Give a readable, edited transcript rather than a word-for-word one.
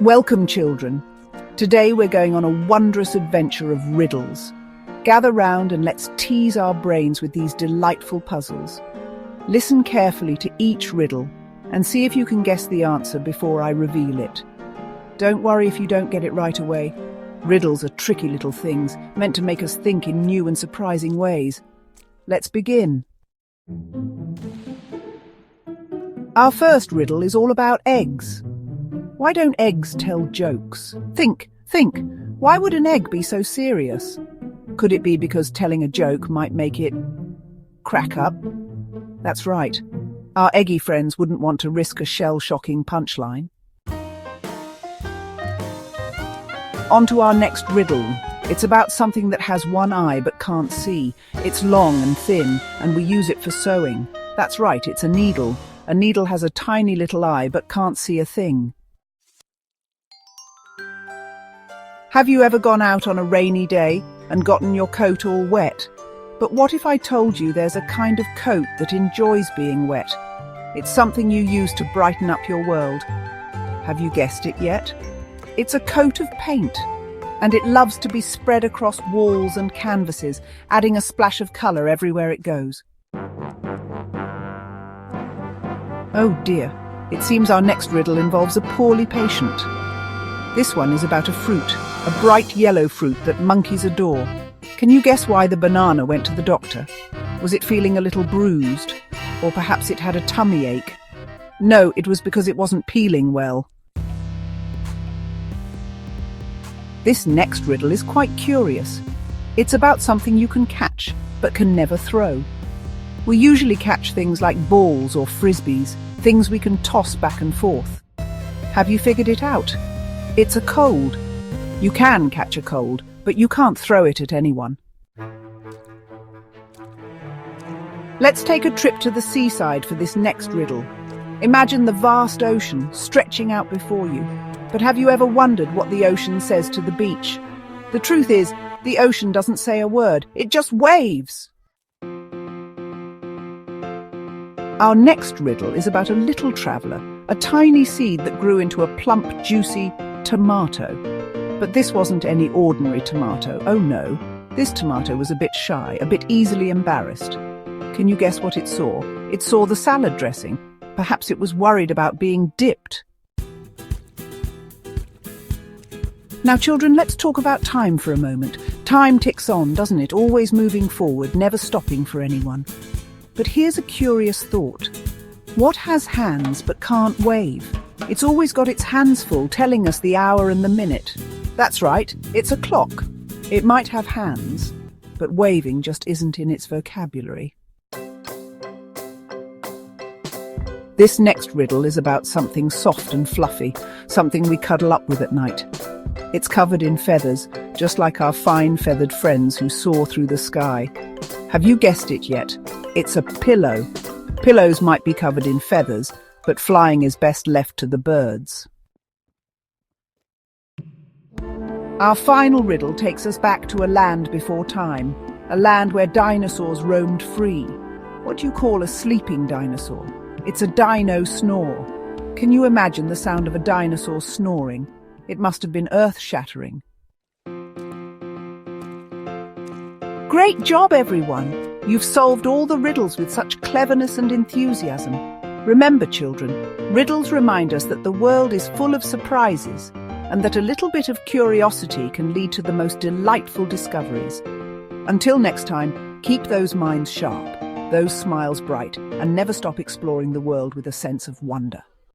Welcome, children. Today we're going on a wondrous adventure of riddles. Gather round and let's tease our brains with these delightful puzzles. Listen carefully to each riddle and see if you can guess the answer before I reveal it. Don't worry if you don't get it right away. Riddles are tricky little things, meant to make us think in new and surprising ways. Let's begin. Our first riddle is all about eggs. Why don't eggs tell jokes? Think. Why would an egg be so serious? Could it be because telling a joke might make it crack up? That's right. Our eggy friends wouldn't want to risk a shell-shocking punchline. On to our next riddle. It's about something that has one eye but can't see. It's long and thin, and we use it for sewing. That's right, it's a needle. A needle has a tiny little eye but can't see a thing. Have you ever gone out on a rainy day and gotten your coat all wet? But what if I told you there's a kind of coat that enjoys being wet? It's something you use to brighten up your world. Have you guessed it yet? It's a coat of paint, and it loves to be spread across walls and canvases, adding a splash of colour everywhere it goes. Oh dear, it seems our next riddle involves a poorly patient. This one is about a fruit, a bright yellow fruit that monkeys adore. Can you guess why the banana went to the doctor? Was it feeling a little bruised? Or perhaps it had a tummy ache? No, it was because it wasn't peeling well. This next riddle is quite curious. It's about something you can catch, but can never throw. We usually catch things like balls or frisbees, things we can toss back and forth. Have you figured it out? It's a cold. You can catch a cold, but you can't throw it at anyone. Let's take a trip to the seaside for this next riddle. Imagine the vast ocean stretching out before you. But have you ever wondered what the ocean says to the beach? The truth is, the ocean doesn't say a word, it just waves. Our next riddle is about a little traveller, a tiny seed that grew into a plump, juicy tomato. But this wasn't any ordinary tomato, oh no. This tomato was a bit shy, a bit easily embarrassed. Can you guess what it saw? It saw the salad dressing. Perhaps it was worried about being dipped. Now children, let's talk about time for a moment. Time ticks on, doesn't it? Always moving forward, never stopping for anyone. But here's a curious thought. What has hands but can't wave? It's always got its hands full, telling us the hour and the minute. That's right, it's a clock. It might have hands, but waving just isn't in its vocabulary. This next riddle is about something soft and fluffy, something we cuddle up with at night. It's covered in feathers, just like our fine feathered friends who soar through the sky. Have you guessed it yet? It's a pillow. Pillows might be covered in feathers, but flying is best left to the birds. Our final riddle takes us back to a land before time, a land where dinosaurs roamed free. What do you call a sleeping dinosaur? It's a dino snore. Can you imagine the sound of a dinosaur snoring? It must have been earth-shattering. Great job, everyone! You've solved all the riddles with such cleverness and enthusiasm. Remember, children, riddles remind us that the world is full of surprises and that a little bit of curiosity can lead to the most delightful discoveries. Until next time, keep those minds sharp, those smiles bright, and never stop exploring the world with a sense of wonder.